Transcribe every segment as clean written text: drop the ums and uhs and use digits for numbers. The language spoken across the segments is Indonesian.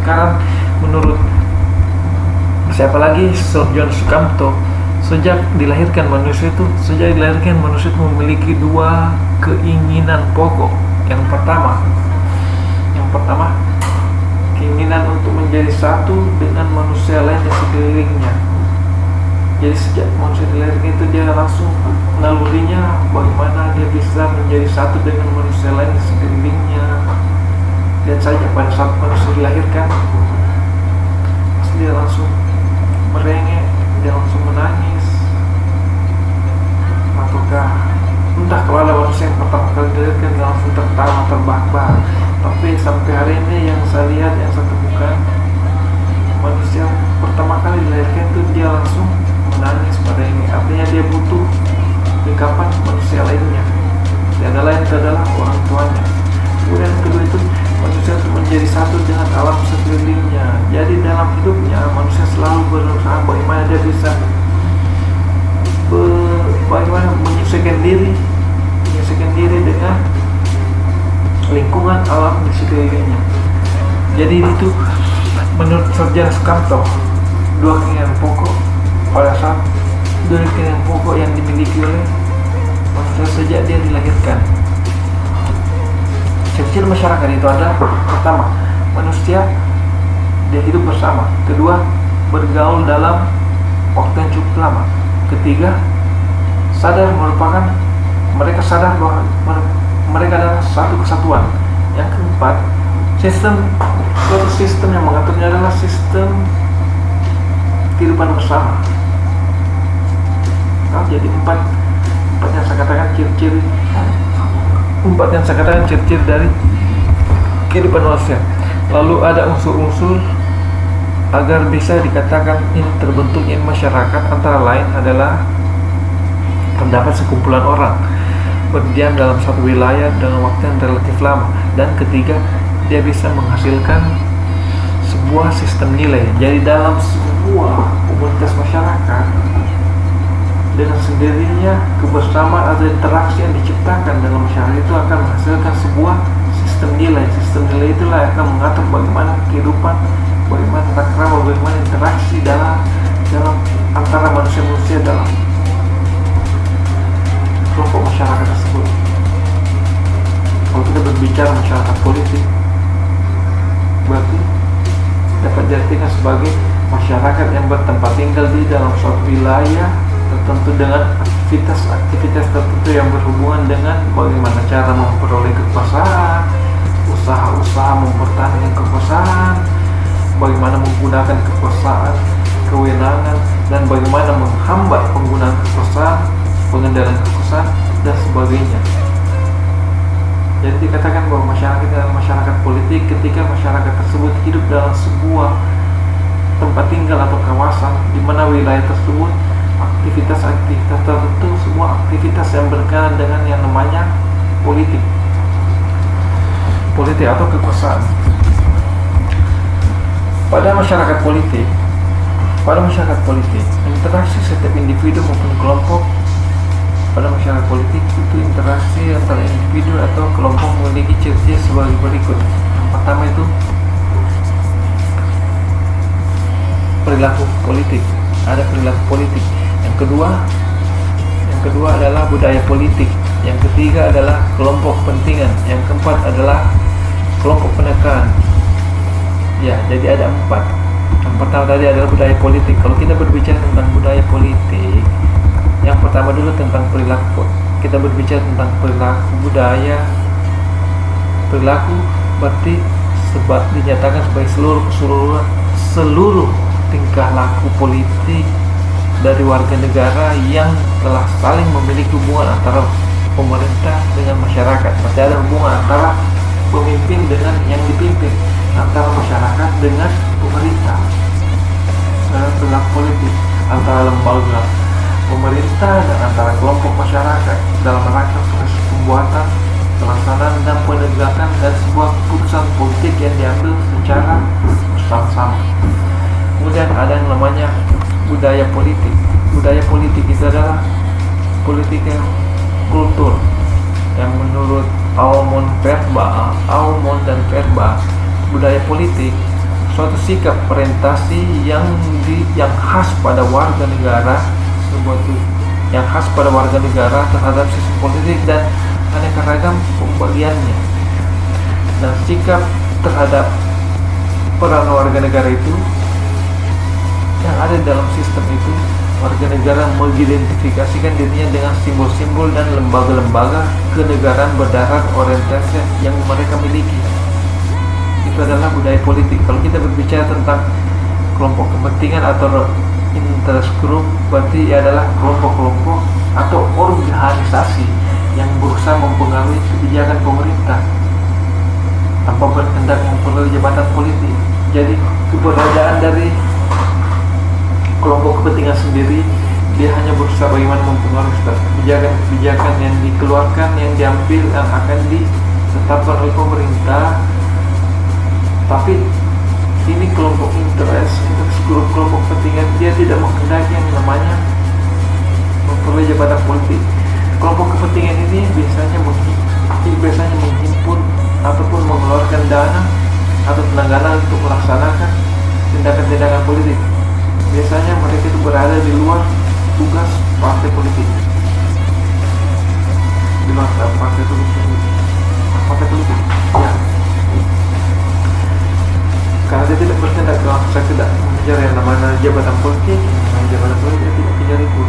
sekarang menurut siapa lagi, Sir John Sukamto, sejak dilahirkan manusia itu memiliki dua keinginan pokok. Yang pertama keinginan untuk menjadi satu dengan manusia lain di sekelilingnya. Jadi sejak manusia dilahirkan itu dia langsung nalurinya bagaimana dia bisa menjadi satu dengan manusia lain di sekelilingnya. Lihat saja pada saat manusia dilahirkan, pasti dia langsung merengek, dia langsung menangis, ataukah entah kalau ada manusia yang pertama kali dilahirkan dia langsung tertawa terbahak-bahak. Tapi sampai hari ini yang saya lihat, yang saya temukan, manusia pertama kali dilahirkan itu dia langsung menangis pada ini. Artinya dia butuh lingkapan manusia lainnya. Yang lain itu adalah orang tuanya. Kemudian yang kedua itu manusia untuk menjadi satu dengan alam sekelilingnya. Jadi dalam hidupnya manusia selalu berusaha bagaimana dia bisa bagaimana menyesuaikan diri dengan lingkungan alam di sekelilingnya. Jadi itu menurut Sir John Sukamto, dua keinginan pokok yang dimiliki oleh manusia sejak dia dilahirkan. Ciri-ciri masyarakat itu adalah: pertama, manusia dia hidup bersama; kedua, bergaul dalam waktu yang cukup lama; ketiga, mereka sadar bahwa mereka adalah satu kesatuan; yang keempat, suatu sistem yang mengaturnya adalah sistem kehidupan bersama. Jadi empat yang saya katakan ciri-ciri dari kehidupan manusia. Lalu ada unsur-unsur agar bisa dikatakan ini terbentuknya masyarakat, antara lain adalah terdapat sekumpulan orang berdiam dalam satu wilayah dengan waktu yang relatif lama, dan ketiga, dia bisa menghasilkan sebuah sistem nilai. Jadi dalam sebuah komunitas masyarakat, dengan sendirinya kebersamaan atau interaksi yang diciptakan dalam masyarakat itu akan menghasilkan sebuah sistem nilai. Sistem nilai itulah yang akan mengatur bagaimana kehidupan, bagaimana tata krama, bagaimana interaksi dalam antara manusia-manusia dalam kelompok masyarakat tersebut. Kalau kita berbicara masyarakat politik, berarti dapat diartikan sebagai masyarakat yang bertempat tinggal di dalam suatu wilayah tertentu dengan aktivitas tertentu yang berhubungan dengan bagaimana cara memperoleh kekuasaan, usaha-usaha mempertahankan kekuasaan, bagaimana menggunakan kekuasaan, kewenangan, dan bagaimana menghambat penggunaan kekuasaan, pengendalian kekuasaan, dan sebagainya. Jadi dikatakan bahwa masyarakat adalah masyarakat politik ketika masyarakat tersebut hidup dalam sebuah tempat tinggal atau kawasan di mana wilayah tersebut aktivitas tertentu, semua aktivitas yang berkaitan dengan yang namanya politik atau kekuasaan. Pada masyarakat politik, interaksi setiap individu maupun kelompok pada masyarakat politik itu interaksi antara individu atau kelompok memiliki ciri-ciri sebagai berikut. Yang pertama itu perilaku politik, ada perilaku politik. Yang kedua adalah budaya politik. Yang ketiga adalah kelompok kepentingan. Yang keempat adalah kelompok penekan. Ya, jadi ada 4. Yang pertama tadi adalah budaya politik. Kalau kita berbicara tentang budaya politik, yang pertama dulu tentang perilaku. Kita berbicara tentang perilaku budaya. Perilaku berarti dinyatakan sebagai seluruh tingkah laku politik dari warga negara yang telah saling memiliki hubungan antara pemerintah dengan masyarakat. Berarti ada hubungan antara pemimpin dengan yang dipimpin, antara masyarakat dengan pemerintah. Dalam perilaku politik antara lembaga pemerintah dan antara kelompok masyarakat dalam rangka proses pembuatan, pelaksanaan, dan penegakan dan sebuah keputusan politik yang diambil secara bersama-sama. Kemudian ada yang namanya budaya politik. Budaya politik itu adalah politik kultur yang menurut Almond dan Verba, budaya politik suatu sikap orientasi yang khas pada warga negara, yang khas pada warga negara terhadap sistem politik dan aneka ragam pembagiannya. Dan sikap terhadap peran warga negara itu yang ada di dalam sistem itu, warga negara mengidentifikasikan dirinya dengan simbol-simbol dan lembaga-lembaga kenegaraan berdasar orientasi yang mereka miliki. Itu adalah budaya politik. Kalau kita berbicara tentang kelompok kepentingan atau interest group, berarti adalah kelompok-kelompok atau organisasi yang berusaha mempengaruhi kebijakan pemerintah tanpa berkendak memperoleh jabatan politik. Jadi keberadaan dari kelompok kepentingan sendiri, dia hanya berusaha bagaimana mempengaruhi kebijakan-kebijakan yang dikeluarkan, yang diambil, yang akan ditetapkan oleh pemerintah. Tapi ini kelompok interest kelompok kepentingan, dia tidak menghendaki yang namanya memperoleh jabatan politik. Kelompok kepentingan ini biasanya menghimpun ataupun mengeluarkan dana atau tenaga untuk melaksanakan tindakan-tindakan politik. Biasanya mereka itu berada di luar tugas partai politik, di luar partai politik ya, karena dia tidak bertindak dalam sekedar mengejar yang namanya jabatan politik. Jabatan politik dia tidak kejar itu.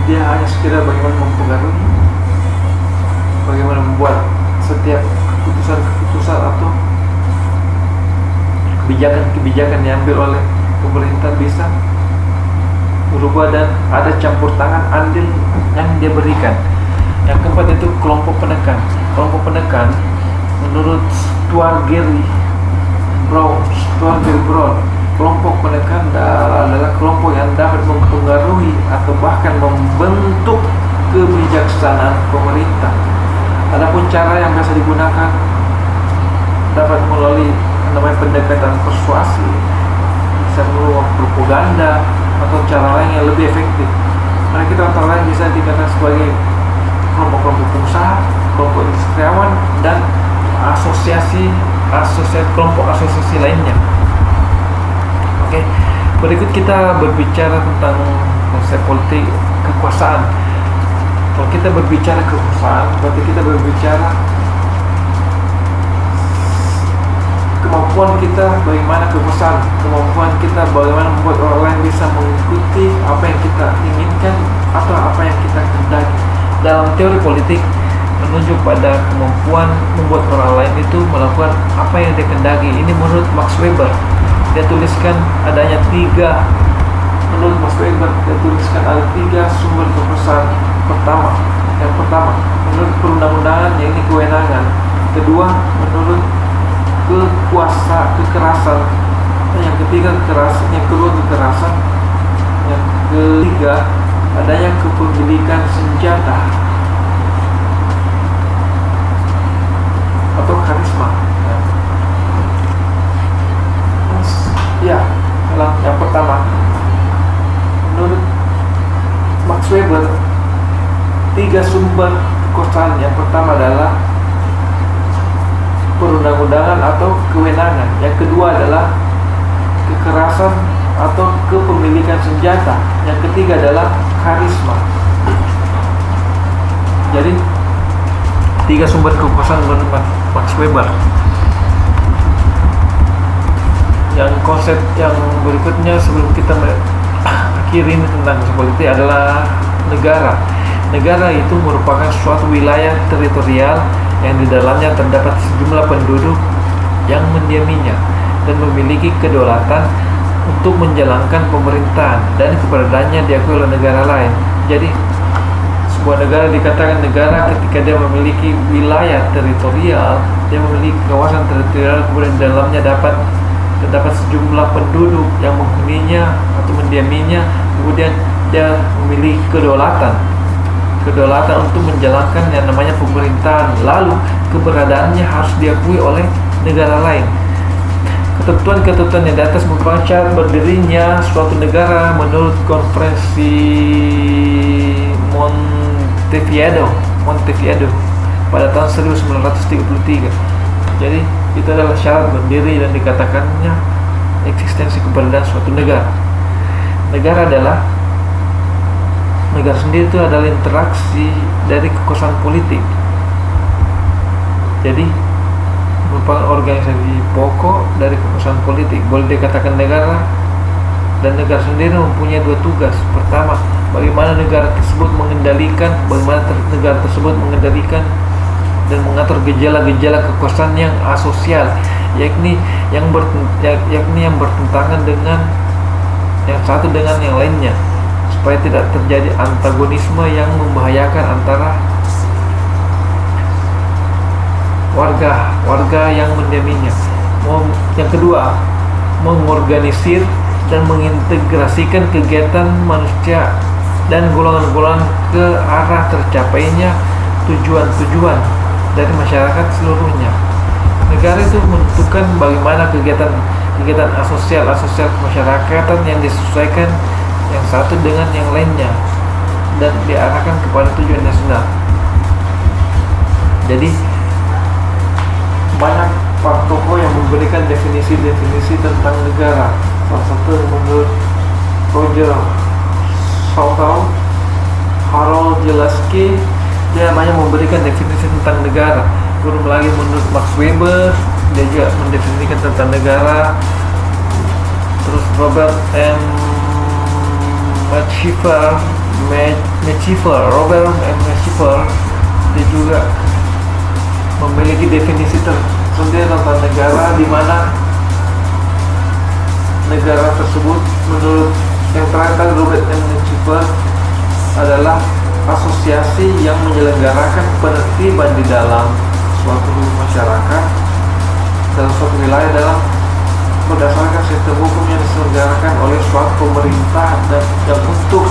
Dia hanya sekedar bagaimana mempengaruhi, bagaimana membuat setiap keputusan atau kebijakan yang diambil oleh pemerintah bisa berubah dan ada campur tangan andil yang dia berikan. Yang keempat itu kelompok penekan. Kelompok penekan menurut Stuart Gary Brown, kelompok penekan adalah kelompok yang dapat mempengaruhi atau bahkan membentuk kebijaksanaan pemerintah. Adapun cara yang biasa digunakan dapat melalui namanya pendekatan persuasi, bisa melalui propaganda atau cara lain yang lebih efektif. Mereka kita antara lain bisa dikatakan sebagai kelompok-kelompok pengusaha, kelompok industriawan, dan kelompok asosiasi lainnya. Oke, berikut kita berbicara tentang konsep politik kekuasaan. Kalau kita berbicara kekuasaan, berarti kita berbicara kemampuan kita bagaimana kekuasaan, kemampuan kita bagaimana membuat orang lain bisa mengikuti apa yang kita inginkan atau apa yang kita kehendaki. Dalam teori politik menunjuk pada kemampuan membuat orang lain itu melakukan apa yang dia kehendaki. Ini menurut Max Weber. Dia tuliskan adanya tiga sumber kekuasaan. Yang pertama menurut perundang-undangan, yaitu kewenangan. Kedua menurut kekerasan. Yang ketiga kekerasan. Yang kedua kekerasan. Yang ketiga adanya kepemilikan senjata atau karisma. Yang pertama menurut Max Weber, tiga sumber kekuasaan. Yang pertama adalah perundang-undangan atau kewenangan. Yang kedua adalah kekerasan atau kepemilikan senjata. Yang ketiga adalah karisma. Jadi tiga sumber kekuasaan menurut Max Weber. Yang konsep yang berikutnya sebelum kita akhiri ini tentang politik adalah negara. Negara itu merupakan suatu wilayah teritorial yang di dalamnya terdapat sejumlah penduduk yang mendiaminya dan memiliki kedaulatan untuk menjalankan pemerintahan, dan keberadaannya diakui oleh negara lain. Jadi sebuah negara dikatakan negara ketika dia memiliki wilayah teritorial, dia memiliki kawasan teritorial, kemudian di dalamnya terdapat sejumlah penduduk yang menghuninya atau mendiaminya, kemudian dia memiliki kedaulatan untuk menjalankan yang namanya pemerintahan, lalu keberadaannya harus diakui oleh negara lain. Ketentuan-ketentuan yang di atas merupakan syarat berdirinya suatu negara menurut Konferensi Montevideo pada tahun 1933. Jadi itu adalah syarat berdiri dan dikatakannya eksistensi keberadaan suatu negara. Negara sendiri itu adalah interaksi dari kekuasaan politik. Jadi merupakan organisasi pokok dari kekuasaan politik. Boleh dikatakan negara, dan negara sendiri mempunyai dua tugas. Pertama, bagaimana negara tersebut mengendalikan dan mengatur gejala-gejala kekuasaan yang asosial, yakni yang bertentangan dengan yang satu dengan yang lainnya, supaya tidak terjadi antagonisme yang membahayakan antara warga yang mendiaminya. Yang kedua, mengorganisir dan mengintegrasikan kegiatan manusia dan golongan-golongan ke arah tercapainya tujuan-tujuan dari masyarakat seluruhnya. Negara itu menentukan bagaimana kegiatan asosial kemasyarakatan yang disesuaikan yang satu dengan yang lainnya dan diarahkan kepada tujuan nasional. Jadi banyak para tokoh yang memberikan definisi tentang negara. Salah satu menurut Roger Scholtau, Harold Jelaski, dia banyak memberikan definisi tentang negara. Belum lagi menurut Max Weber, dia juga mendefinisikan tentang negara. Terus Robert M. Metcalfe, dia juga memiliki definisi tersendiri tentang negara, di mana negara tersebut menurut yang terakhir Robert M. Metcalfe adalah asosiasi yang menyelenggarakan penertiban di dalam suatu masyarakat, dalam suatu wilayah, dalam berdasarkan sistem hukum yang diselenggarakan oleh suatu pemerintah, dan untuk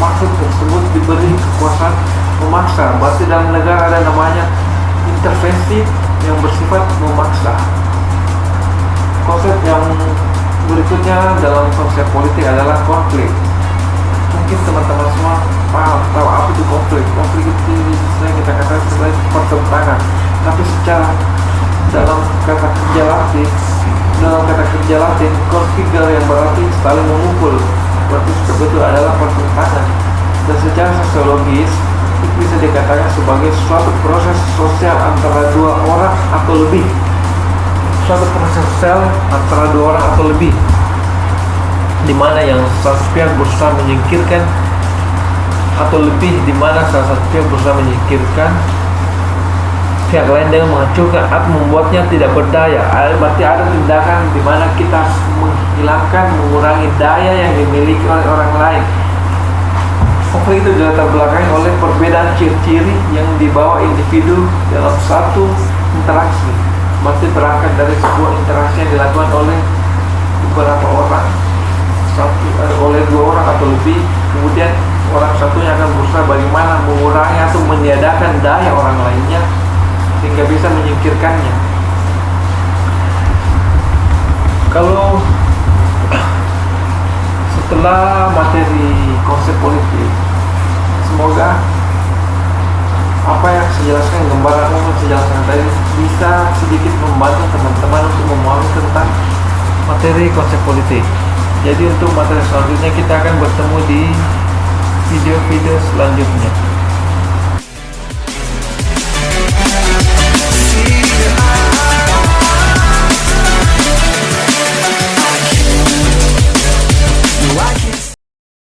maksud tersebut diberi kekuasaan memaksa. Berarti dalam negara ada namanya intervensi yang bersifat memaksa. Konsep yang berikutnya dalam konsep politik adalah konflik. Mungkin teman-teman semua tahu apa itu konflik. Konflik itu bisa kita katakan sebagai pertentangan, tapi secara dalam kata kerja Latin konfigure yang berarti saling memukul, berarti betul adalah pertentangan. Dan secara sosiologis itu bisa dikatakan sebagai suatu proses sosial antara dua orang atau lebih. Di mana yang satu pihak berusaha menyingkirkan atau lebih, di mana salah satu pihak berusaha menyingkirkan pihak lain dengan menghancurkan atau membuatnya tidak berdaya. Berarti ada tindakan di mana kita mengurangi daya yang dimiliki oleh orang lain. Konflik itu dilatar belakangi oleh perbedaan ciri-ciri yang dibawa individu dalam satu interaksi. Berarti berangkat dari sebuah interaksi yang dilakukan oleh beberapa orang, oleh dua orang atau lebih, kemudian orang satunya akan berusaha bagaimana mengurangi atau meniadakan daya orang lainnya sehingga bisa menyingkirkannya. Kalau setelah materi konsep politik, semoga apa yang saya jelaskan, gambaran umum saya jelaskan tadi, bisa sedikit membantu teman-teman untuk memahami tentang materi konsep politik. Jadi untuk materi selanjutnya kita akan bertemu di video-video selanjutnya.